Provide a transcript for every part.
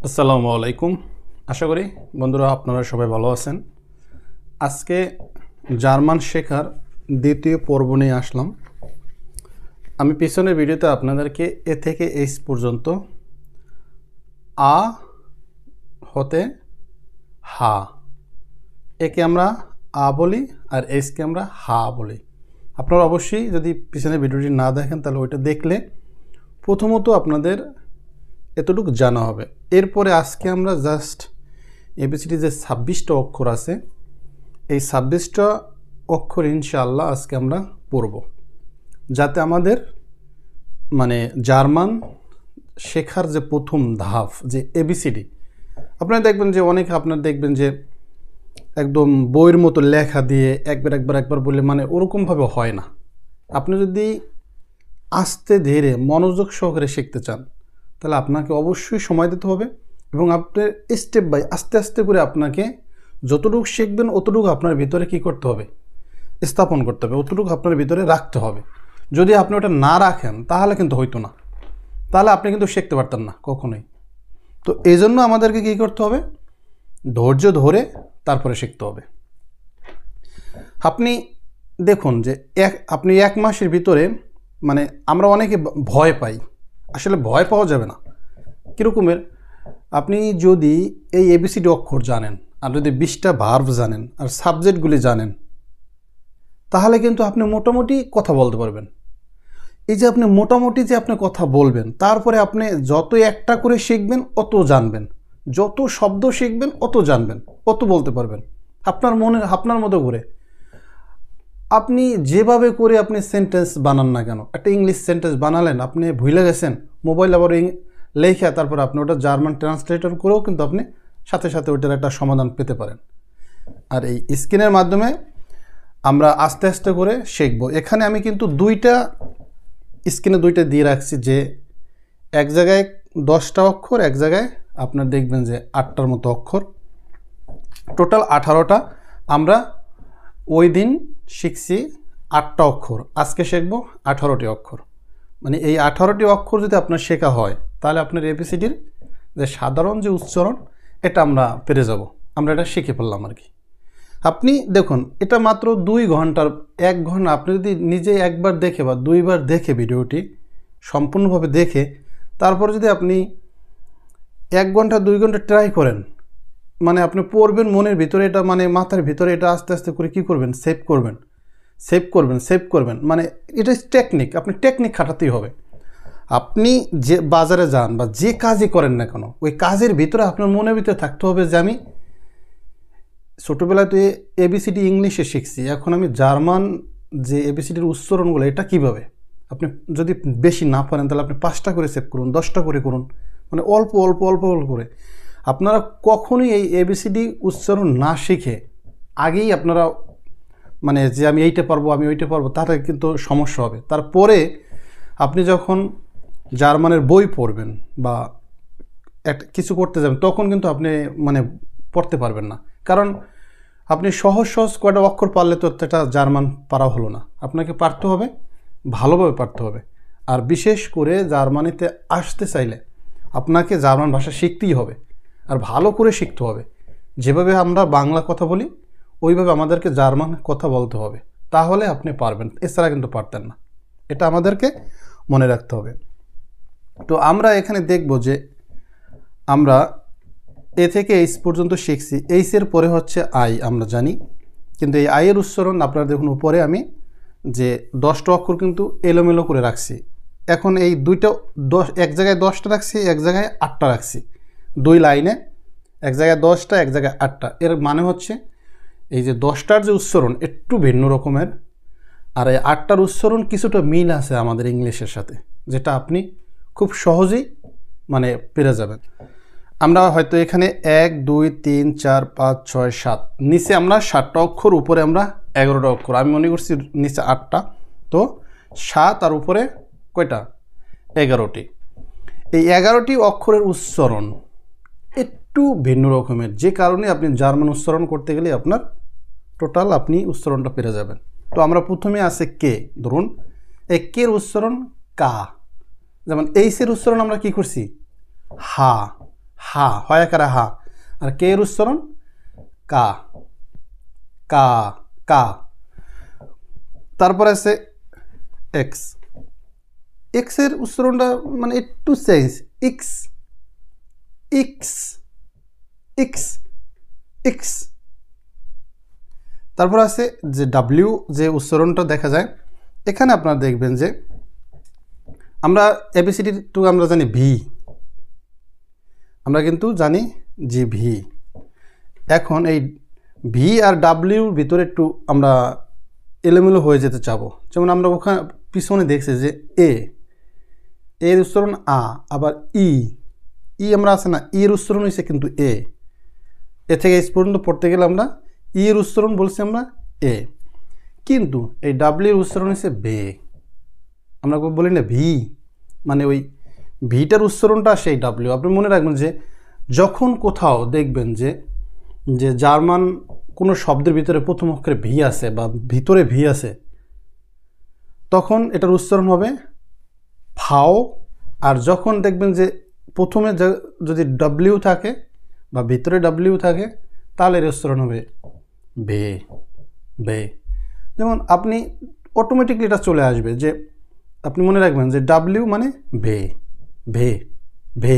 আসসালামু আলাইকুম। আশা করি বন্ধুরা আপনারা সবাই ভালো আছেন। আজকে জার্মান শেখার দ্বিতীয় পর্ব নিয়ে আসলাম। আমি পিছনের ভিডিওতে আপনাদেরকে এ থেকে এইচ পর্যন্ত আ হতে হা, একে আমরা আ বলি আর এইচকে আমরা হা বলি। আপনারা অবশ্যই যদি পিছনের ভিডিওটি না দেখেন তাহলে ওইটা দেখলে প্রথমত আপনাদের এতটুকু জানা হবে। এরপরে আজকে আমরা জাস্ট এবিসিডি যে 26টা অক্ষর আছে এই 26টা অক্ষর ইনশাআল্লাহ আজকে আমরা পড়ব, যাতে আমাদের জার্মান শেখার যে প্রথম ধাপ যে এবিসিডি, আপনারা দেখবেন যে আপনারা দেখবেন যে একদম বইয়ের মতো লেখা দিয়ে একবার বললে ওরকমভাবে হয় না। আপনি যদি আস্তে ধীরে মনোযোগ সহকারে শিখতে চান তাহলে আপনাকে অবশ্যই সময় দিতে হবে এবং আপনার স্টেপ বাই আস্তে আস্তে করে আপনাকে যতটুকু শিখবেন অতটুকু আপনার ভিতরে কী করতে হবে, স্থাপন করতে হবে, অতটুকু আপনার ভিতরে রাখতে হবে। যদি আপনি ওটা না রাখেন তাহলে কিন্তু হইতো না, তাহলে আপনি কিন্তু শিখতে পারতেন না কখনোই। তো এই জন্য আমাদেরকে কী করতে হবে, ধৈর্য ধরে তারপরে শিখতে হবে। আপনি দেখুন যে আপনি এক মাসের ভিতরে আমরা অনেকে ভয় পাই, আসলে ভয় পাওয়া যাবে না। কীরকমের, আপনি যদি এই এবিসিডি অক্ষর জানেন আর যদি 20টা ভার্ব জানেন আর সাবজেক্টগুলি জানেন তাহলে কিন্তু আপনি মোটামুটি কথা বলতে পারবেন। এই যে আপনি মোটামুটি যে আপনি কথা বলবেন, তারপরে আপনি যত একটা করে শিখবেন অত জানবেন, যত শব্দ শিখবেন অত জানবেন, অত বলতে পারবেন আপনার মতো করে। আপনি যেভাবে করে আপনি সেন্টেন্স বানান না কেন, একটা ইংলিশ সেন্টেন্স বানালেন, আপনি ভুলে গেছেন, মোবাইল আবার লেখা তারপর আপনি ওটা জার্মান ট্রান্সলেটর করেও কিন্তু আপনি সাথে সাথে ওইটার একটা সমাধান পেতে পারেন। আর এই স্ক্রিনের মাধ্যমে আমরা আস্তে আস্তে করে শিখব। এখানে আমি কিন্তু স্ক্রিনে দুইটা দিয়ে রাখছি, যে এক জায়গায় 10টা অক্ষর, এক জায়গায় আপনার দেখবেন যে 8টার মতো অক্ষর, টোটাল 18টা। আমরা ওই দিন শিখছি 8টা অক্ষর, আজকে শিখব 18টি অক্ষর। এই 18টি অক্ষর যদি আপনার শেখা হয় তাহলে আপনার এবিসিডির যে সাধারণ যে উচ্চারণ এটা আমরা পেরে যাব, আমরা এটা শিখে ফেললাম আর কি। আপনি দেখুন, এটা মাত্র 2 ঘন্টার 1 ঘন্টা আপনি যদি নিজে একবার দেখে বা 2বার দেখে ভিডিওটি সম্পূর্ণভাবে দেখে তারপর যদি আপনি 1 ঘন্টা 2 ঘন্টা ট্রাই করেন, আপনি পড়বেন মনের ভিতরে, এটা মাথার ভিতরে এটা আস্তে আস্তে করে কী করবেন, সেভ করবেন। এটা টেকনিক, আপনি টেকনিক খাটাতেই হবে। আপনি যে বাজারে যান বা যে কাজই করেন না কেন, ওই কাজের ভিতরে আপনার মনের ভিতরে থাকতে হবে যে আমি ছোটোবেলায় তো এবিসিডি ইংলিশে শিখছি, এখন আমি জার্মান যে এবিসিডির উচ্চারণগুলো এটা কীভাবে। আপনি যদি বেশি না পারেন তাহলে আপনি 5টা করে সেভ করুন, 10টা করে করুন, অল্প করে। আপনারা কখনোই এই এবিসিডি উচ্চারণ না শিখে আগেই আপনারা যে আমি এইটা পারবো তাতে কিন্তু সমস্যা হবে। তারপরে আপনি যখন জার্মানের বই পড়বেন বা কিছু করতে যাবেন তখন কিন্তু আপনি পড়তে পারবেন না, কারণ আপনি সহজ কয়টা অক্ষর পারলে তো এটা জার্মান পারা হলো না। আপনাকে পারতে হবে, ভালোভাবে পারতে হবে। আর বিশেষ করে জার্মানিতে আসতে চাইলে আপনাকে জার্মান ভাষা শিখতেই হবে আর ভালো করে শিখতে হবে। যেভাবে আমরা বাংলা কথা বলি ওইভাবে আমাদেরকে জার্মান কথা বলতে হবে, তাহলে আপনি পারবেন, এছাড়া কিন্তু পারতেন না। এটা আমাদেরকে মনে রাখতে হবে। তো আমরা এখানে দেখব যে আমরা এ থেকে এইচ পর্যন্ত শিখছি। এইচের পরে হচ্ছে আই, আমরা জানি, কিন্তু এই আইয়ের উচ্চারণ আপনারা দেখুন উপরে আমি যে 10টা অক্ষর কিন্তু এলোমেলো করে রাখছি। এখন এই এক জায়গায় 10টা রাখছি, এক জায়গায় 8টা রাখছি, 2 লাইনে, এক জায়গায় 10টা এক জায়গায় 8টা। এর মানে হচ্ছে এই যে 10টার যে উচ্চারণ একটু ভিন্ন রকমের, আর এই 8টার উচ্চারণ কিছুটা মিল আছে আমাদের ইংলিশের সাথে, যেটা আপনি খুব সহজেই পেরে যাবেন। আমরা হয়তো এখানে 1 2 3 4 5 6 7, নিচে আমরা 7টা অক্ষর, উপরে আমরা 11টা অক্ষর। আমি মনে করছি নিচে 8টা, তো 7 আর উপরে কয়টা, 11টি। এই 11টি অক্ষরের উচ্চারণ একটু ভিন্ন রকমের, যে কারণে আপনি জার্মান উচ্চারণ করতে গেলে আপনার টোটাল আপনি উচ্চারণটা পেরে যাবেন। তো আমরা প্রথমে আছে কে, ধরুন এই কের উচ্চারণ কা, যেমন এইচের উচ্চারণ আমরা কি করছি, হা, হা, হয় আকারে হা। আর কে এর উচ্চারণ কা, কা, কা। তারপর আছে এক্স। এক্স এর উচ্চারণটা মানে একটু চেঞ্জ, ইক্স, ইক্স, ইক্স, ইক্স। তারপর আছে যে ডাব্লিউ, যে উচ্চারণটা দেখা যায় এখানে আপনারা দেখবেন যে আমরা এবিসিডি টু আমরা জানি ভি, আমরা কিন্তু জানি যে ভি। এখন এই ভি আর ডাব্লিউর ভিতরে একটু আমরা এলোমেলো হয়ে যেতে চাবো। যেমন আমরা ওখানে পিছনে দেখছি যে এর উচ্চারণ আ, আবার ই আমরা আছে না, এর উচ্চারণ হয়েছে কিন্তু এ থেকে এস পর্যন্ত পড়তে গেলে আমরা এর উচ্চারণ বলছি আমরা এ, কিন্তু এই ডাব্লিউর উচ্চারণ হয়েছে বে। আমরা বলি না ভি, মানে ওই ভিটার উচ্চারণটা সেই ডাব্লিউ। আপনি মনে রাখবেন যে যখন কোথাও দেখবেন যে জার্মান কোনো শব্দের ভিতরে প্রথম অক্ষরে ভি আছে বা ভিতরে ভি আছে, তখন এটার উচ্চারণ হবে ফাও। আর যখন দেখবেন যে প্রথমে যদি ডাব্লিউ থাকে বা ভিতরে ডাব্লিউ থাকে, তাহলে এর উচ্চারণ হবে বে, বে। যেমন আপনি অটোমেটিকলি এটা চলে আসবে যে আপনি মনে রাখবেন যে ডাব্লিউ মানে ভে, ভে, ভে,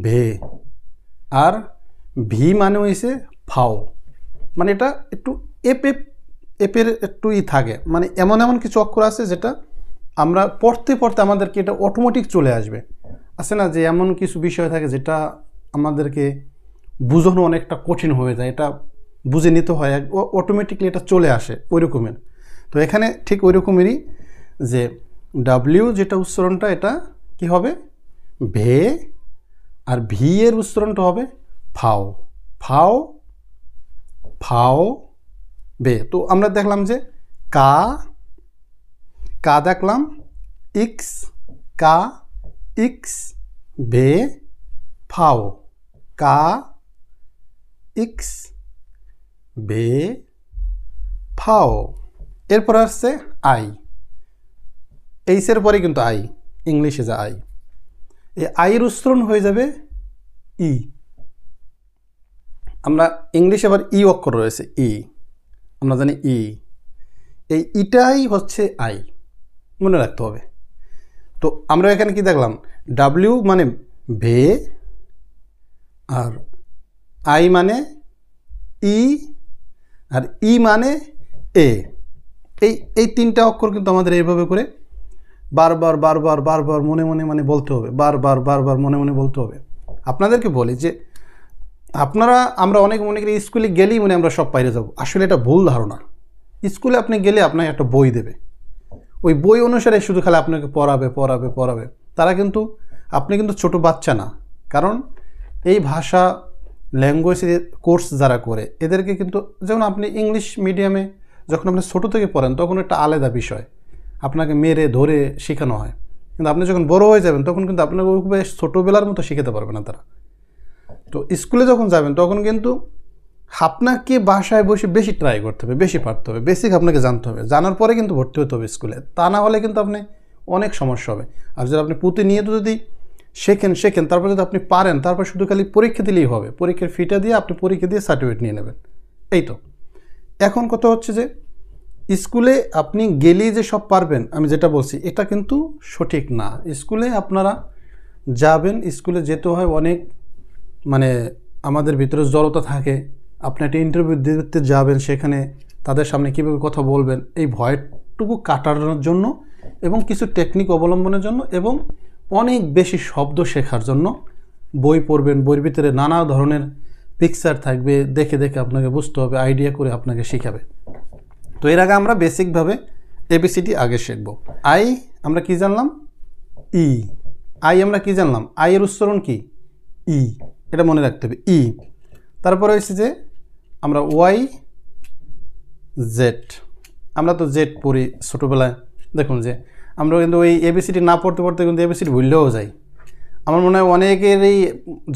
ভে। আর ভি মানে হয়েছে ফাও, মানে এটা একটু এপের একটু থাকে, মানে এমন এমন কিছু অক্ষর আছে যেটা আমরা পড়তে পড়তে আমাদেরকে এটা অটোমেটিক চলে আসবে। আছে না যে এমন কিছু বিষয় থাকে যেটা আমাদেরকে বুঝানো অনেকটা কঠিন হয়ে যায়, এটা বুঝে নিতে হয়, অটোমেটিকলি এটা চলে আসে ওই রকমের। তো এখানে ঠিক ওই রকমেরই যে ডাব্লিউ যেটা উচ্চারণটা এটা কি হবে ভে, আর ভি এর উচ্চারণটা হবে ফাও, ফাও, ফাও, বে। তো আমরা দেখলাম যে কা, কা দেখলাম, ইক্স, কা, ইক্স, বে, ফাও, কা, ইক্স, বে, ফাও। এরপর আসছে আই। এইসের পরে কিন্তু আই, ইংলিশে যা আই, এই আইয়ের উচ্চারণ হয়ে যাবে ই। আমরা ইংলিশে আবার ই অক্ষর রয়েছে, ই, আমরা জানি ই, এই ইটাই হচ্ছে আই, মনে রাখতে হবে। তো আমরা এখানে কি দেখলাম, ডাব্লিউ মানে ভে, আর আই মানে ই, আর ই মানে এ। এই তিনটা অক্ষর কিন্তু আমাদের এইভাবে করে বারবার বারবার বারবার মনে মনে মানে বলতে হবে, বারবার বারবার মনে মনে বলতে হবে। আপনাদেরকে বলি যে আমরা অনেক মনে করি স্কুলে গেলেই মনে আমরা সব পাইরে যাব, আসলে এটা ভুল ধারণা। স্কুলে আপনি গেলে আপনাকে একটা বই দেবে, ওই বই অনুসারে শুধু খালি আপনাকে পড়াবে পড়াবে পড়াবে। তারা কিন্তু আপনি কিন্তু ছোট বাচ্চা না, কারণ এই ভাষা ল্যাঙ্গুয়েজের কোর্স যারা করে এদেরকে কিন্তু, যেমন আপনি ইংলিশ মিডিয়ামে যখন আপনি ছোটো থেকে পড়েন তখন একটা আলাদা বিষয়, আপনাকে মেরে ধরে শেখানো হয়। কিন্তু আপনি যখন বড় হয়ে যাবেন তখন কিন্তু আপনাকে ওইভাবে ছোটোবেলার মতো শেখাতে পারবে না তারা। তো স্কুলে যখন যাবেন তখন কিন্তু আপনাকে বাসায় বসে বেশি ট্রাই করতে হবে, বেশি পারতে হবে, বেসিক আপনাকে জানতে হবে, জানার পরে কিন্তু ভর্তি হতে হবে স্কুলে। তা না হলে কিন্তু আপনি অনেক সমস্যা হবে। আর যদি আপনি প্রতিনিয়ত যদি শেখেন তারপর যদি আপনি পারেন, তারপর শুধু খালি পরীক্ষা দিলেই হবে, পরীক্ষার ফিটা দিয়ে আপনি পরীক্ষা দিয়ে সার্টিফিকেট নিয়ে নেবেন। এই তো এখন কথা হচ্ছে যে স্কুলে আপনি গেলেই যে সব পারবেন, আমি যেটা বলছি এটা কিন্তু সঠিক না। স্কুলে আপনারা যাবেন, স্কুলে যেতে হয় অনেক, মানে আমাদের ভিতরে জড়তা থাকে। আপনি একটা ইন্টারভিউ দিতে যাবেন, সেখানে তাদের সামনে কীভাবে কথা বলবেন, এই ভয়টুকু কাটানোর জন্য এবং কিছু টেকনিক অবলম্বনের জন্য এবং অনেক বেশি শব্দ শেখার জন্য বই পড়বেন। বইয়ের ভিতরে নানা ধরনের পিকচার থাকবে, দেখে দেখে আপনাকে বুঝতে হবে, আইডিয়া করে আপনাকে শেখাবে। তো এর আগে আমরা বেসিকভাবে এবিসিডি আগে শিখব। আই আমরা কি জানলাম, ই। আই আমরা কি জানলাম, আই এর উচ্চারণ কি ই, এটা মনে রাখতে হবে ই। তারপরে হচ্ছে যে আমরা ওয়াই জেড, আমরা তো জেড পড়ি ছোটোবেলায়। দেখুন যে আমরা কিন্তু ওই এবিসিডি না পড়তে পড়তে কিন্তু এবিসিডি ভুললেও যাই। আমার মনে হয় অনেকেরই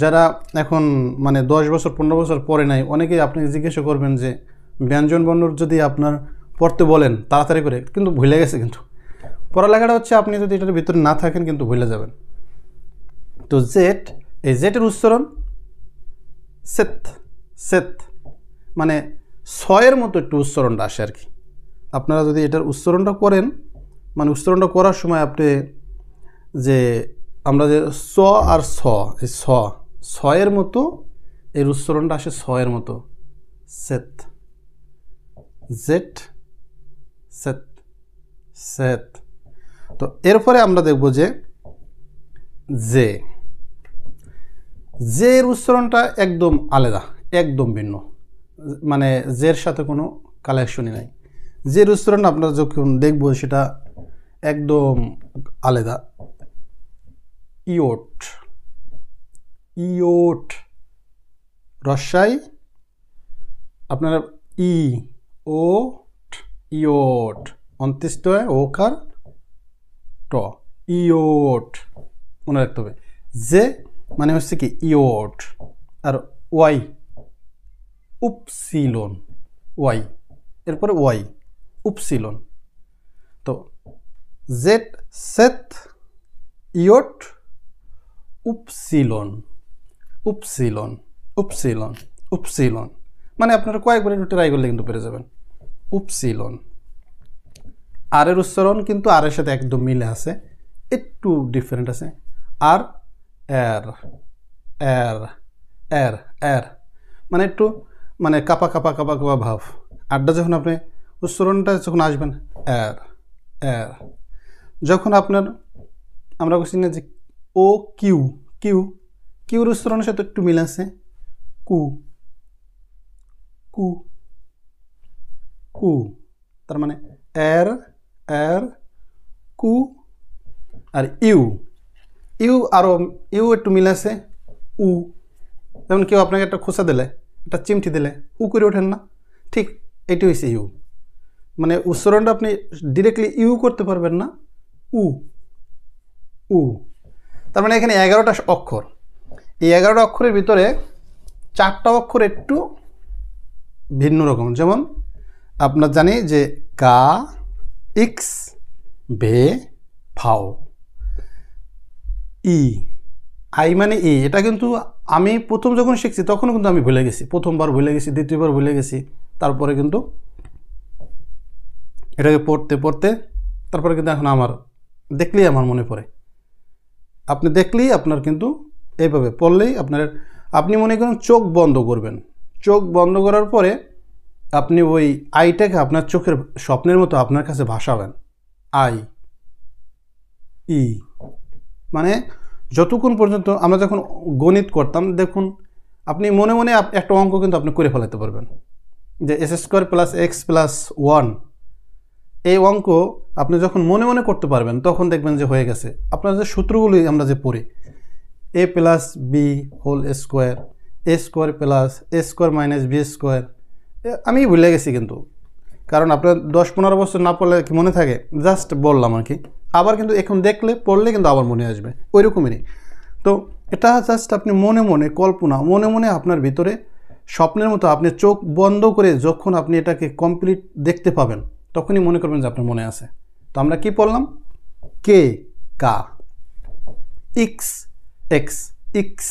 যারা এখন মানে 10 বছর 15 বছর পরে নাই, অনেকেই আপনি জিজ্ঞাসা করবেন যে ব্যঞ্জন বর্ণ যদি আপনার পড়তে বলেন তাড়াতাড়ি করে, কিন্তু ভুলে গেছে। কিন্তু পড়ালেখাটা হচ্ছে আপনি যদি এটার ভিতরে না থাকেন কিন্তু ভুলে যাবেন। তো জেড এই জেটের উচ্চারণ সেত, সেত, মানে ছয়ের মতো একটু উচ্চারণটা আসে আর কি। আপনারা যদি এটার উচ্চারণটা করেন, মানে উচ্চারণটা করার সময় আপনি যে আমরা যে স আর ছ, এই ছয়ের মতো এর উচ্চারণটা আসে ছয়ের মতো, সেত, জেট, সেত, সেত। তো এরপরে আমরা দেখব যে জের উচ্চারণটা একদম আলাদা, একদম ভিন্ন, মানে জের সাথে কোনো কালেকশনই নাই। জের উচ্চারণ আপনারা যখন দেখব সেটা একদম আলাদা। ইয়োট, ইয়োট, রসাই আপনারা ই ও ইয়োট, অন্ত্যেষ্ট ওকার ট, ইয়োট মনে রাখতে হবে। যে মানে হচ্ছে কি ইয়োট, আর ওয়াই উপসিলন, ওয়াই এরপরে ওয়াই উপসিলন। তো জেট, সেত, ইয়োট, উপসিলন, উপসিলন, উপসিলন, উপসিলন, মানে আপনারা কয়েকবার একটু ট্রাই করলে কিন্তু পেরে যাবেন। উপসিলন। আর এর উচ্চারণ কিন্তু আর এর সাথে একদম মিলে আছে, একটু ডিফারেন্ট আছে। আর এর, এর, এর, এর, মানে একটু মানে কাপা কাপা কাপা কাপা ভাব। আরটা যখন আপনি উচ্চারণটা যখন আসবেন এর, এর, যখন আপনার আমরা বলছি না যে ও কিউ, কিউ, কিউর উচ্চারণের সাথে একটু মিল আছে, কু, কু, কু, তার মানে এর, এর, কু, আর ইউ, ইউ আরও ইউ একটু মিল আছে, উ। যেমন কেউ আপনাকে একটা খোসা দিলে, একটা চিমটি দিলে উ করে ওঠেন না, ঠিক এটি হয়েছে ইউ। মানে উচ্চারণটা আপনি ডিরেক্টলি ইউ করতে পারবেন না, উ, উ। তার মানে এখানে 11টা অক্ষর, এই 11টা অক্ষরের ভিতরে 4টা অক্ষর একটু ভিন্ন রকম। যেমন আপনার জানি যে কা, ইক্স, ভে, ফাও, ই, আই মানে ই। এটা কিন্তু আমি প্রথম যখন শিখছি তখনও কিন্তু আমি ভুলে গেছি, প্রথমবার ভুলে গেছি, দ্বিতীয়বার ভুলে গেছি, তারপরে কিন্তু এটাকে পড়তে পড়তে তারপরে কিন্তু এখন আমার দেখলেই আমার মনে পড়ে। আপনি দেখলেই আপনার কিন্তু এইভাবে পড়লেই আপনার, আপনি মনে করেন চোখ বন্ধ করবেন, চোখ বন্ধ করার পরে আপনি ওই আইটাকে আপনার চোখের স্বপ্নের মতো আপনার কাছে ভাসাবেন, আই, ই। মানে যতক্ষণ পর্যন্ত আমরা যখন গণিত করতাম, দেখুন আপনি মনে মনে একটা অঙ্ক কিন্তু আপনি করে ফেলাতে পারবেন, যে S square plus x plus 1, এই অঙ্ক আপনি যখন মনে মনে করতে পারবেন তখন দেখবেন যে হয়ে গেছে। আপনার যে সূত্রগুলি আমরা যে পড়ি, এ প্লাস বি হোল স্কোয়ার, এ স্কোয়ার প্লাস এ স্কোয়ার মাইনাস বি স্কোয়ার, আমি ভুলে গেছি কিন্তু, কারণ আপনার 10-15 বছর না পড়লে কি মনে থাকে, জাস্ট বললাম আর কি। আবার কিন্তু এখন দেখলে পড়লে কিন্তু আবার মনে আসবে, ওই রকমই। তো এটা জাস্ট আপনি মনে মনে কল্পনা, মনে মনে আপনার ভিতরে স্বপ্নের মতো আপনি চোখ বন্ধ করে যখন আপনি এটাকে কমপ্লিট দেখতে পাবেন তখনই মনে করবেন যে আপনার মনে আছে। তো আমরা কি পড়লাম, কে, কা, ইক্স, এক্স, ইক্স,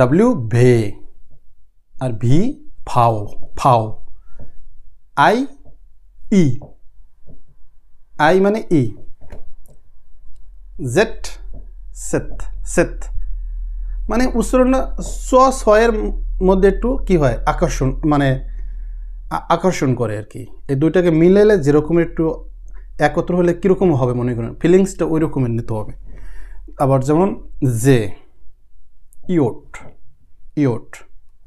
ডাব্লিউ, ভে, আর ভি, ফাও, ফাও, আই, ই, আই মানে ই, জেট, সেত, সেত। মানে উচ্চারণটা ছয়ের মধ্যে একটু কি হয়, আকর্ষণ, মানে আকর্ষণ করে আর কি। এই দুইটাকে মিলাইলে যেরকম একটু একত্র হলে কীরকম হবে মনে করেন, ফিলিংসটা ওই রকমের নিতে হবে। আবার যেমন জে, ইয়োট, ইয়োট,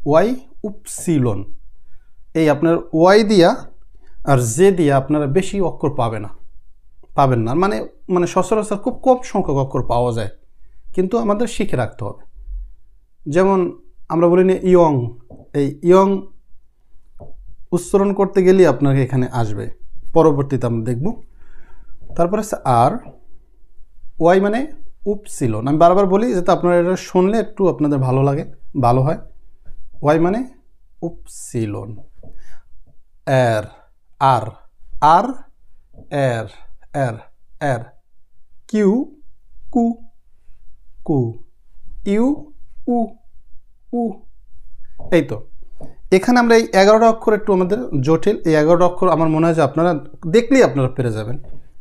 ওয়াই উপসিলন, এই আপনার ওয়াই দিয়া আর জে দিয়া আপনারা বেশি অক্ষর পাবেন না, মানে মানে সচরাচর খুব কম সংখ্যক অক্ষর পাওয়া যায়, কিন্তু আমাদের শিখে রাখতে হবে। যেমন আমরা বলি না ইয়ং, এই ইয়ং উচ্চারণ করতে গেলেই আপনাকে এখানে আসবে, পরবর্তীতে আমরা দেখব। তারপরে হচ্ছে আর, ওয়াই মানে উপসিলন। আমি বারবার বলি যাতে আপনারা এটা শুনলে একটু আপনাদের ভালো লাগে, ভালো হয়। ওয়াই মানে উপসিলন। এর, আর, আর, এর, এর, এর, কিউ, কু, কু, ইউ উ উ, এই তো। এখানে আমরা এই 11টা অক্ষর একটু আমাদের জটিল। এই 11টা অক্ষর আমার মনে হয় যে আপনারা দেখলেই আপনারা পেরে যাবেন।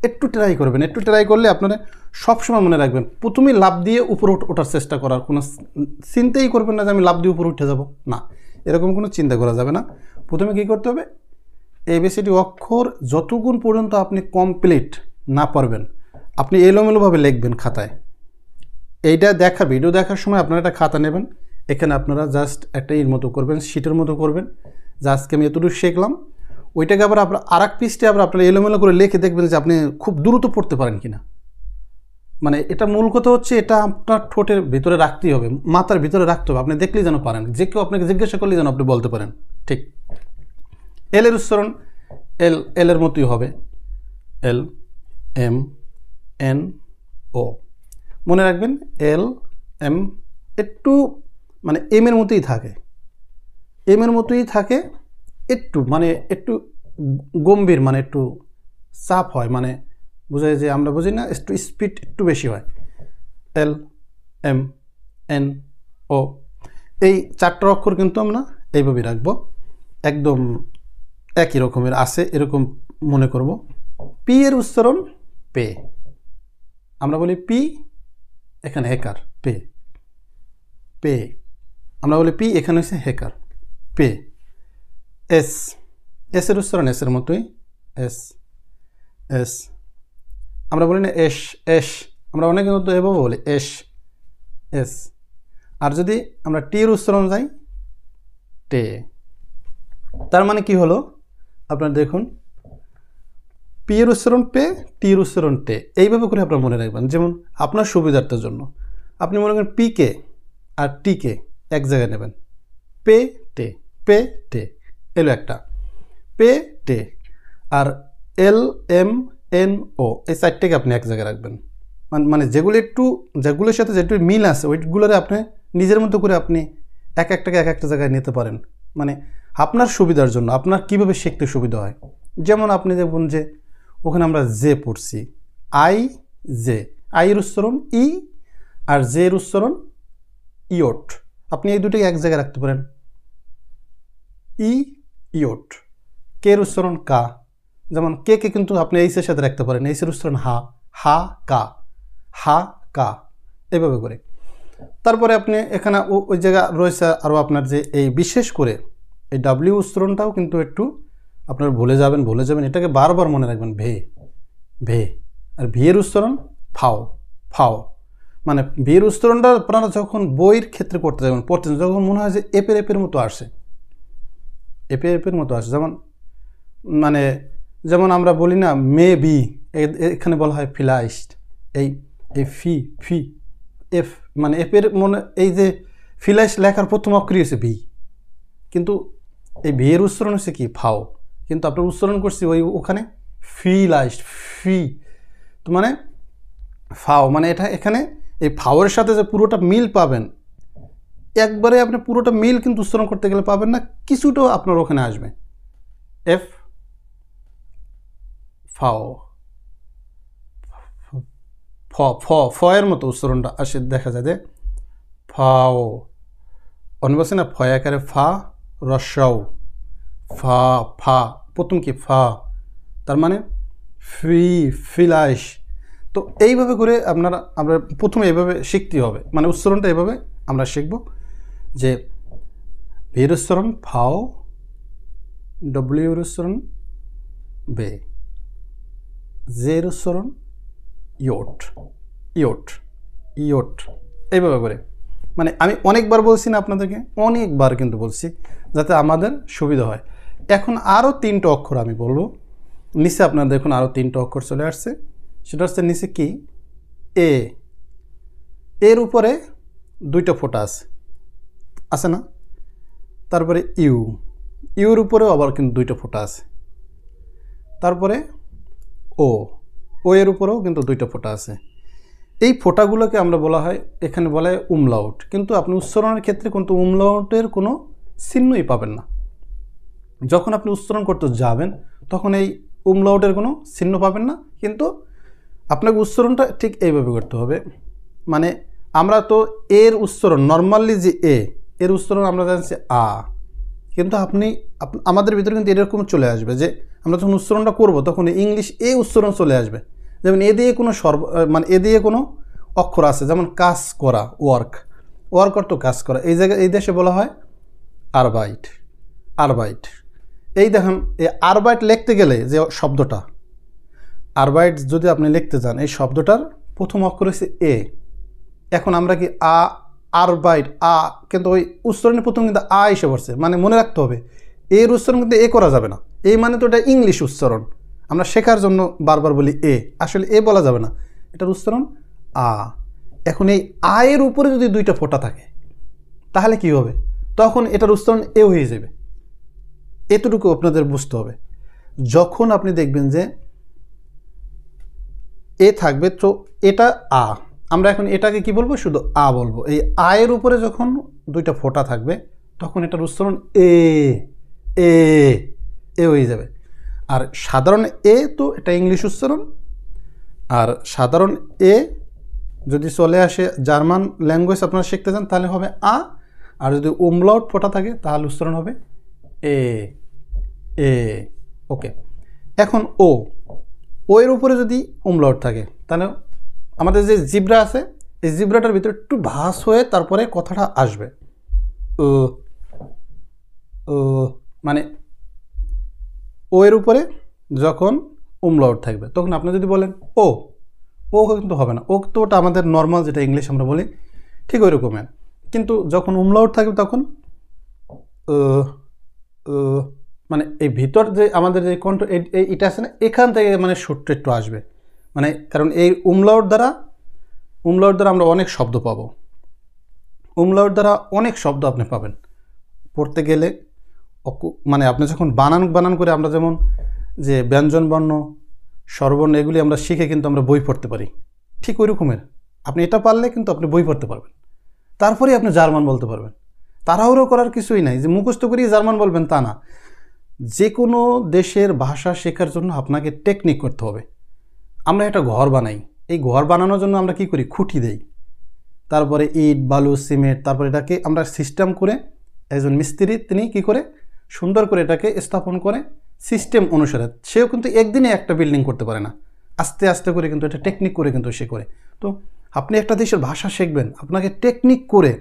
একটু ট্রাই করবেন, একটু ট্রাই করলে আপনারা সবসময় মনে রাখবেন প্রথমেই লাভ দিয়ে উপরে ওঠার চেষ্টা করার কোনো চিন্তাই করবেন না যে আমি লাভ দিয়ে উপরে উঠে যাব, না, এরকম কোনো চিন্তা করা যাবে না। প্রথমে কী করতে হবে, এবিসিডি অক্ষর যতক্ষণ পর্যন্ত আপনি কমপ্লিট না পারবেন আপনি এলোমেলোভাবে লিখবেন খাতায়। এইটা ভিডিও দেখার সময় আপনারা একটা খাতা নেবেন, এখানে আপনারা জাস্ট একটা এর মতো করবেন, শিটের মতো করবেন, যে আজকে আমি এতটুকু শিখলাম, ওইটাকে আবার আপনার আর এক পৃষ্ঠে আবার আপনারা এলোমেলো করে লিখে দেখবেন যে আপনি খুব দ্রুত পড়তে পারেন কিনা। মানে এটা মূল কথা হচ্ছে এটা আপনার ঠোঁটের ভিতরে রাখতেই হবে, মাথার ভিতরে রাখতে হবে, আপনি দেখলেই যেন পারেন, যে কেউ আপনাকে জিজ্ঞাসা করলেই যেন আপনি বলতে পারেন। ঠিক, এল এর উচ্চারণ এল এর মতোই হবে, এল এম এন ও, মনে রাখবেন এল এম একটু মানে এম এর মতোই থাকে, এম এর মতোই থাকে, একটু মানে একটু গম্ভীর, মানে একটু চাপ হয়, মানে বোঝায় যে আমরা বুঝি না, একটু স্পিড একটু বেশি হয়। এল এম এন ও, এই 4টা অক্ষর কিন্তু আমরা এইভাবেই রাখবো, একদম একই রকমের আছে এরকম মনে করব। পি এর উচ্চারণ পে, আমরা বলি পি, এখানে হেকার, পে পে, আমরা বলি পি, এখানে হচ্ছে হেকার, পে। এস, এস এর উচ্চারণ এস এর মতোই, এস এস, আমরা বলি না এস এস, আমরা অনেক মতো এভাবে বলি এস এস। আর যদি আমরা টি এর উচ্চারণ যাই টে, তার মানে কি হলো আপনারা দেখুন, পি এর উচ্চারণ পে, টি এর উচ্চারণ টে, এইভাবে করে আপনারা মনে রাখবেন। যেমন আপনার সুবিধার্থের জন্য আপনি মনে করেন পি কে আর টি কে এক জায়গায় নেবেন, পে টে এলো একটা, পে টে, আর এল এম এন ও, এই 4টেকে আপনি এক জায়গায় রাখবেন। মানে যেগুলোর সাথে যেটু মিল আছে ওইগুলোরে আপনি নিজের মতো করে আপনি এক একটা জায়গায় নিতে পারেন, মানে আপনার সুবিধার জন্য, আপনার কিভাবে শিখতে সুবিধা হয়। যেমন আপনি দেখুন যে ওখানে আমরা জে পড়ছি, আই জে, আই এর উচ্চারণ ই আর জে এর উচ্চারণ ইয়ট, আপনি এই দুটোকে এক জায়গায় রাখতে পারেন, ই ইয়ট। কে এর উচ্চারণ কা, যেমন কে কিন্তু আপনি এইসের সাথে রাখতে পারেন, এইসের উচ্চারণ হা, হা কা, এভাবে করে। তারপরে আপনি এখানে ওই জায়গা রয়েছে আরও আপনার যে এই বিশেষ করে এই ডাব্লিউ উচ্চারণটাও কিন্তু একটু আপনার ভুলে যাবেন, এটাকে বারবার মনে রাখবেন, ভে। আর ভি এর উচ্চারণ ফাও, মানে ভি এর উচ্চারণটা আপনারা যখন বইয়ের ক্ষেত্রে করতে যাবেন, পড়তে যখন মনে হয় যে এপের মতো আসে, এপের মতো আসে, যেমন আমরা বলি না মে বি, এখানে বলা হয় ফিলাইস্ট, এই ফি এফ, মানে এপের মনে, এই যে ফিলাইস্ট লেখার প্রথম অক্ষরই হচ্ছে ভি, কিন্তু এই ভি এর উচ্চারণ হচ্ছে কি ফাও, কিন্তু আপনার উচ্চারণ করছি ওখানে ফিলাইস্ট, ফি, তো মানে ফাও, মানে এটা এখানে এই ফাওয়ের সাথে যে পুরোটা মিল পাবেন, একবারে আপনি পুরোটা মিল কিন্তু উচ্চারণ করতে গেলে পাবেন না, কিছুটাও আপনার ওখানে আসবে, এফ ফাও, ফ এর মতো উচ্চারণটা আসে, দেখা যায় যে ফাও, অনেক বলছে না ফয় আকারে ফা রসাও, ফা প্রথম কি ফা, তার মানে ফিলাইশ। তো এইভাবে করে আমরা প্রথমে এইভাবে শিখতে হবে, মানে উচ্চারণটা এইভাবে আমরা শিখব যে ভির উচ্চারণ ফাও, ডব্লিউর উচ্চারণ বে, জের উচ্চারণ ইয়ট, এইভাবে করে। মানে আমি অনেকবার বলছি না আপনাদেরকে, অনেকবার কিন্তু বলছি যাতে আমাদের সুবিধা হয়। এখন আরও 3টা অক্ষর আমি বলবো, নিচে আপনারা দেখুন আরও 3টা অক্ষর চলে আসছে, সেটা হচ্ছে নিচে কি এর উপরে 2টা ফোঁটা আছে না, তারপরে ইউর উপরেও আবার কিন্তু 2টা ফোঁটা আছে, তারপরে ও এর উপরেও কিন্তু 2টা ফোঁটা আছে। এই ফোঁটাগুলোকে আমরা বলা হয়, এখানে বলা হয় উমলাউট, কিন্তু আপনি উচ্চারণের ক্ষেত্রে কিন্তু উমলাউটের কোনো চিহ্নই পাবেন না। যখন আপনি উচ্চারণ করতে যাবেন তখন এই উমলাউটের কোনো চিহ্ন পাবেন না, কিন্তু আপনাকে উচ্চারণটা ঠিক এইভাবে করতে হবে, মানে আমরা তো এর উচ্চারণ নর্মালি যে এর উচ্চারণ আমরা জানছি আ, কিন্তু আমাদের ভিতরে কিন্তু এরকম চলে আসবে যে আমরা যখন উচ্চারণটা করব তখন ইংলিশ উচ্চারণ চলে আসবে। যেমন এ দিয়ে কোনো মানে এ দিয়ে কোনো অক্ষর আছে, যেমন কাজ করা, ওয়ার্ক অর্থ কাজ করা। এই জায়গায় এই দেশে বলা হয় আরবাইট। এই দেখেন এই আরবাইট লিখতে গেলে যে শব্দটা আরবাইট যদি আপনি লিখতে যান, এই শব্দটার প্রথম অক্ষর হচ্ছে এ। এখন আমরা কি আরবাইট কিন্তু ওই উচ্চারণের প্রথম কিন্তু এসে পড়ছে, মানে মনে রাখতে হবে এর উচ্চারণ কিন্তু করা যাবে না। মানে তো এটা ইংলিশ উচ্চারণ, আমরা শেখার জন্য বারবার বলি আসলে বলা যাবে না, এটার উচ্চারণ আ। এখন এই এর উপরে যদি দুইটা ফোঁটা থাকে তাহলে কি হবে? তখন এটার উচ্চারণ হয়ে যাবে। এতটুকু আপনাদের বুঝতে হবে। যখন আপনি দেখবেন যে থাকবে তো এটা আমরা এখন এটাকে কি বলবো? শুধু বলবো। এই এর উপরে যখন দুইটা ফোঁটা থাকবে তখন এটার উচ্চারণ হয়ে যাবে। আর সাধারণ তো এটা ইংলিশ উচ্চারণ, আর সাধারণ যদি চলে আসে জার্মান ল্যাঙ্গুয়েজ আপনারা শিখতে চান তাহলে হবে আর যদি উমলাউট ফোঁটা থাকে তাহলে উচ্চারণ হবে ওকে। এখন ও এর উপরে যদি উমলাউট থাকে তাহলে আমাদের যে জিব্রা আছে, এই জিব্রাটার ভিতরে একটু ভাঁজ হয়ে তারপরে কথাটা আসবে মানে ও এর উপরে যখন উমলাউট থাকবে তখন আপনি যদি বলেন ও কিন্তু হবে না। তো ওটা আমাদের নর্মাল যেটা ইংলিশ আমরা বলি ঠিক ওই রকমের, কিন্তু যখন উমলাউট থাকবে তখন মানে এই ভিতর যে আমাদের যে কণ্ঠ এটা আছে না, এখান থেকে মানে সুরটা একটু আসবে, মানে কারণ এই উমলাউট দ্বারা আমরা অনেক শব্দ পাবো। উমলাউট দ্বারা অনেক শব্দ আপনি পাবেন পড়তে গেলে। মানে আপনি যখন বানান করে আমরা যেমন যে ব্যঞ্জন বর্ণ, স্বরবর্ণ এগুলি আমরা শিখে কিন্তু আমরা বই পড়তে পারি, ঠিক ওই রকমের আপনি এটা পারলে কিন্তু আপনি বই পড়তে পারবেন। তারপরে আপনি জার্মান বলতে পারবেন। তাড়াহুড়ো করার কিছুই নাই যে মুখস্থ করেই জার্মান বলবেন তা না। যে কোনো দেশের ভাষা শেখার জন্য আপনাকে টেকনিক করতে হবে। আমরা একটা ঘর বানাই, এই ঘর বানানোর জন্য আমরা কি করি? খুঁটি দেই, তারপরে ইট, বালু, সিমেন্ট, তারপরে এটাকে আমরা সিস্টেম করে, একজন মিস্ত্রি তিনি কি করে সুন্দর করে এটাকে স্থাপন করে সিস্টেম অনুসারে। সেও কিন্তু একদিনে একটা বিল্ডিং করতে পারে না, আস্তে আস্তে করে কিন্তু এটা টেকনিক করে কিন্তু সে করে। তো আপনি একটা দেশের ভাষা শিখবেন, আপনাকে টেকনিক করে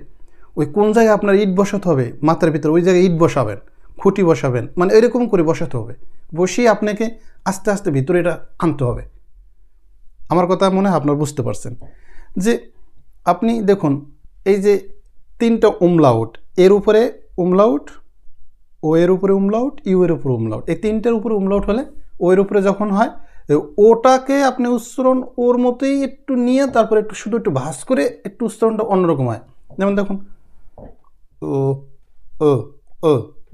ওই কোন জায়গায় আপনার ইট বসাতে হবে মাথার ভিতরে, ওই জায়গায় ইট বসাবেন, খুঁটি বসাবেন, মানে এরকম করে বসাতে হবে। বসিয়ে আপনাকে আস্তে আস্তে ভিতরে এটা আনতে হবে। আমার কথা মনে হয় আপনারা বুঝতে পারছেন যে আপনি দেখুন এই যে তিনটা উমলাউট, এর উপরে উমলাউট, ও এর উপরে উমলাউট, ইউ এর উপরে উমলাউট, এই তিনটার উপরে উমলাউট হলে ও এর উপরে যখন হয় ওটাকে আপনি উচ্চারণ ওর মতোই একটু নিয়ে তারপরে একটু শুধু একটু ভাঁজ করে একটু উচ্চারণটা অন্যরকম হয়। যেমন দেখুন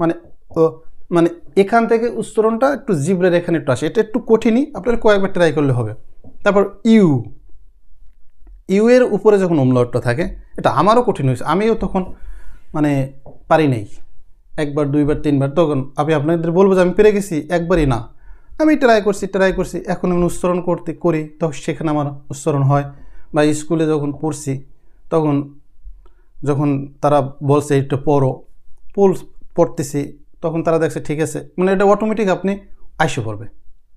মানে মানে এখান থেকে উচ্চারণটা একটু জিব্রের এখানে একটু আসে, এটা একটু কঠিনই, আপনারা কয়েকবার ট্রাই করলে হবে। তারপর ইউ এর উপরে যখন উমলাউটটা থাকে, এটা আমারও কঠিন হয়েছে, আমিও তখন মানে পারি নাই, একবার দুইবার তিনবার, তখন আমি আপনাদের বলবো যে আমি পেরে গেছি, একবারই না, আমি ট্রাই করছি। এখন আমি উচ্চারণ করি তখন সেখানে আমার উচ্চারণ হয়। বা স্কুলে যখন পড়ছি তখন যখন তারা বলছে একটু পড়তেছি তখন তারা দেখছে ঠিক আছে, মানে এটা অটোমেটিক আপনি আইসে পড়বে।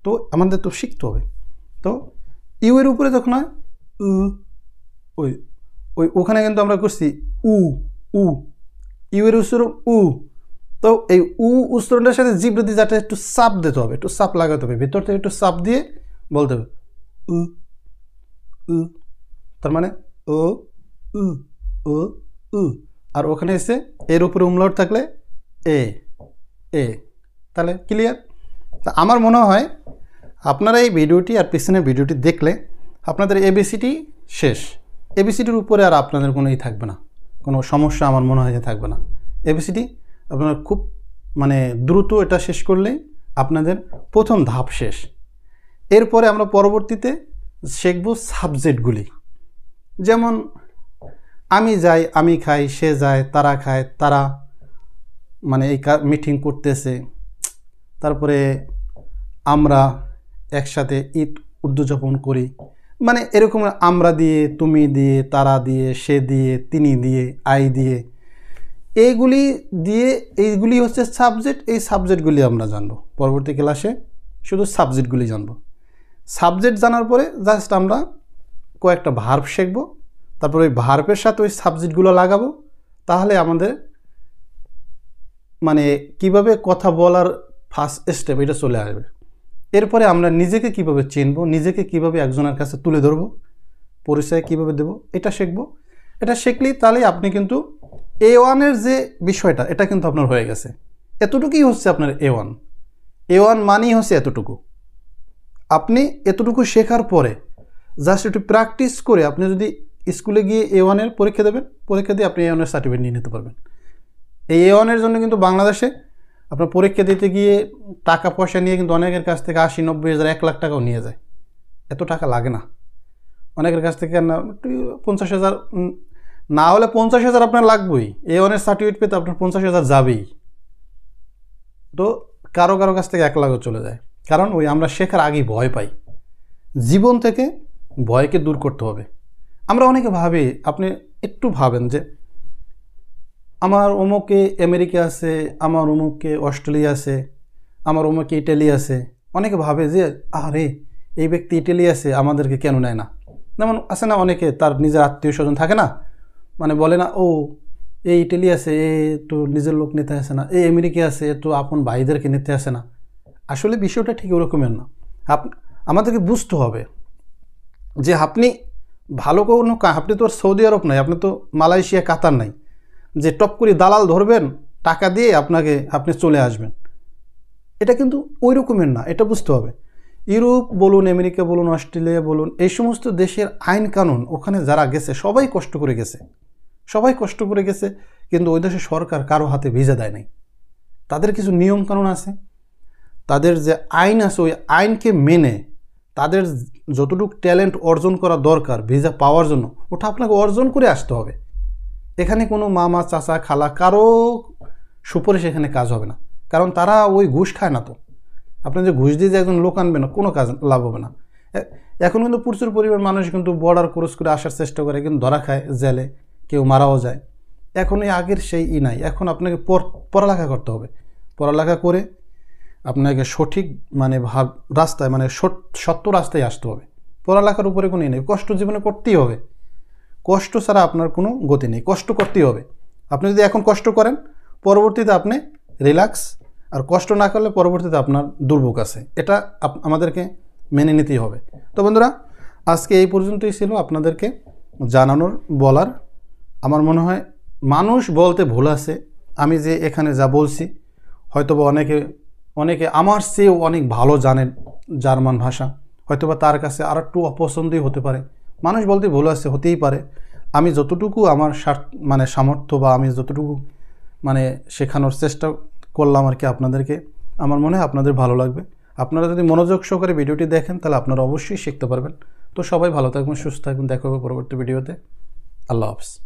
তো আমাদের তো শিখতে হবে। তো ইউ এর উপরে যখন হয় ওখানে কিন্তু আমরা করছি ইউ এর উচ্চারণ তো এই উচ্চারণটার সাথে জিব্রা দিয়ে যাতে একটু চাপ দিতে হবে, একটু চাপ লাগাতে হবে, ভিতর থেকে একটু চাপ দিয়ে বলতে হবে তার মানে আর ওখানে এসে এর উপরে উমলাউট থাকলে তাহলে ক্লিয়ার। তা আমার মনে হয় আপনারা এই ভিডিওটি আর পিছনের ভিডিওটি দেখলে আপনাদের এবিসিটি শেষ। এবিসিটির উপরে আর আপনাদের কোনো থাকবে না, কোনো সমস্যা আমার মনে হয় যে থাকবে না। এবিসিটি আপনারা খুব মানে দ্রুত এটা শেষ করলেই আপনাদের প্রথম ধাপ শেষ। এরপরে আমরা পরবর্তীতে শিখব সাবজেক্টগুলি, যেমন আমি যাই, আমি খাই, সে যায়, তারা খায়, তারা মানে এই মিটিং করতেছে, তারপরে আমরা একসাথে ঈদ উদযাপন করি, মানে এরকম আমরা দিয়ে, তুমি দিয়ে, তারা দিয়ে, সে দিয়ে, তিনি দিয়ে, আই দিয়ে, এইগুলি হচ্ছে সাবজেক্ট। এই সাবজেক্টগুলি আমরা জানবো পরবর্তী ক্লাসে, শুধু সাবজেক্টগুলি জানবো। সাবজেক্ট জানার পরে জাস্ট আমরা কয়েকটা ভার্ব শিখব, তারপর ওই ভার্বের সাথে ওই সাবজেক্টগুলো লাগাবো, তাহলে আমাদের মানে কিভাবে কথা বলার ফার্স্ট স্টেপ এটা চলে আসবে। এরপরে আমরা নিজেকে কিভাবে চিনব, নিজেকে কিভাবে একজনের কাছে তুলে ধরবো, পরিচয় কিভাবে দেব, এটা শিখব। এটা শিখলেই তাহলে আপনি কিন্তু A1-এর যে বিষয়টা এটা কিন্তু আপনার হয়ে গেছে। এতটুকুই হচ্ছে আপনার A1 মানেই হচ্ছে এতটুকু। আপনি এতটুকু শেখার পরে জাস্ট একটু প্র্যাকটিস করে আপনি যদি স্কুলে গিয়ে A1-এর পরীক্ষা দেবেন, পরীক্ষা দিয়ে আপনি A1-এর সার্টিফিকেট নিয়ে নিতে পারবেন। এই A1-এর জন্য কিন্তু বাংলাদেশে আপনার পরীক্ষা দিতে গিয়ে টাকা পয়সা নিয়ে কিন্তু অনেকের কাছ থেকে 80, 90 হাজার, 1 লাখ টাকাও নিয়ে যায়। এত টাকা লাগে না অনেকের কাছ থেকে, না 50,000 না হলে 50,000 আপনার লাগবেই। A1-এর সার্টিফিকেট পেতে আপনার 50,000 যাবেই। তো কারো কাছ থেকে 1 লাখও চলে যায়, কারণ ওই আমরা শেখার আগেই ভয় পাই। জীবন থেকে ভয়কে দূর করতে হবে। আমরা অনেকে ভাবি, আপনি একটু ভাবেন যে আমার অমুকে আমেরিকা আছে, আমার অমুকে অস্ট্রেলিয়া আছে, আমার অমুকে ইটালি আছে। অনেকে ভাবে যে আরে এই ব্যক্তি ইটালি আছে, আমাদেরকে কেন নেয় না। যেমন আছে না অনেকে তার নিজের আত্মীয় স্বজন থাকে না, মানে বলে না ও এই ইটালি আছে, এ তো নিজের লোক নিতে আসে না, এই আমেরিকা আছে, তো আপন ভাইদেরকে নিতে আসে না। আসলে বিষয়টা ঠিক ওরকমের না। আমাদেরকে বুঝতে হবে যে আপনি ভালো কোনো, আপনি তো সৌদি আরব নাই, আপনি তো মালয়েশিয়া, কাতার নাই যে টপ করে দালাল ধরবেন, টাকা দিয়ে আপনি চলে আসবেন। এটা কিন্তু ওই রকমের না, এটা বুঝতে হবে। ইউরোপ বলুন, আমেরিকা বলুন, অস্ট্রেলিয়া বলুন, এই সমস্ত দেশের আইন কানুন, ওখানে যারা গেছে সবাই কষ্ট করে গেছে, কিন্তু ওই দেশের সরকার কারো হাতে ভিসা দেয় নাই। তাদের কিছু নিয়ম কানুন আছে, তাদের যে আইন আছে, ওই আইনকে মেনে তাদের যতটুকু ট্যালেন্ট অর্জন করা দরকার ভিসা পাওয়ার জন্য, ওটা আপনাকে অর্জন করে আসতে হবে। এখানে কোনো মামা, চাচা, খালা কারো সুপারিশ এখানে কাজ হবে না, কারণ তারা ওই ঘুষ খায় না। তো আপনি যে ঘুষ দিয়ে যে একজন লোক আনবে না, কোনো কাজ লাভ হবে না। এখন কিন্তু প্রচুর পরিমাণ মানুষ কিন্তু বর্ডার ক্রস করে আসার চেষ্টা করে, কিন্তু ধরা খায়, জেলে, কেউ মারাও যায়। এখন এই আগের সেই নাই। এখন আপনাকে পড়ালেখা করতে হবে। পড়ালেখা করে আপনাকে সঠিক মানে রাস্তায়, মানে সত্য রাস্তায় আসতে হবে। পড়ালেখার উপরে কোনো নেই, কষ্ট জীবনে করতেই হবে। কষ্ট ছাড়া আপনার কোনো গতি নেই, কষ্ট করতেই হবে। আপনি যদি এখন কষ্ট করেন, পরবর্তীতে আপনি রিল্যাক্স, আর কষ্ট না করলে পরবর্তীতে আপনার দুর্ভোগ আছে। এটা আমাদেরকে মেনে নিতেই হবে। তো বন্ধুরা, আজকে এই পর্যন্তই ছিল আপনাদেরকে জানানোর, বলার। আমার মনে হয় মানুষ বলতে ভুল আছে। আমি যে এখানে যা বলছি, হয়তোবা অনেকে আমার চেয়েও অনেক ভালো জানেন জার্মান ভাষা, হয়তোবা তার কাছে আর একটু অপছন্দই হতে পারে। মানুষ বলতে ভুল আছে, হতেই পারে। আমি যতটুকু আমার সামর্থ্য বা আমি যতটুকু মানে শেখানোর চেষ্টা করলাম আর কি আপনাদেরকে, আমার মনে হয় আপনাদের ভালো লাগবে। আপনারা যদি মনোযোগ সহকারে ভিডিওটি দেখেন, তাহলে আপনারা অবশ্যই শিখতে পারবেন। তো সবাই ভালো থাকবেন, সুস্থ থাকবেন, দেখা হবে পরবর্তী ভিডিওতে। আল্লাহ হাফেজ।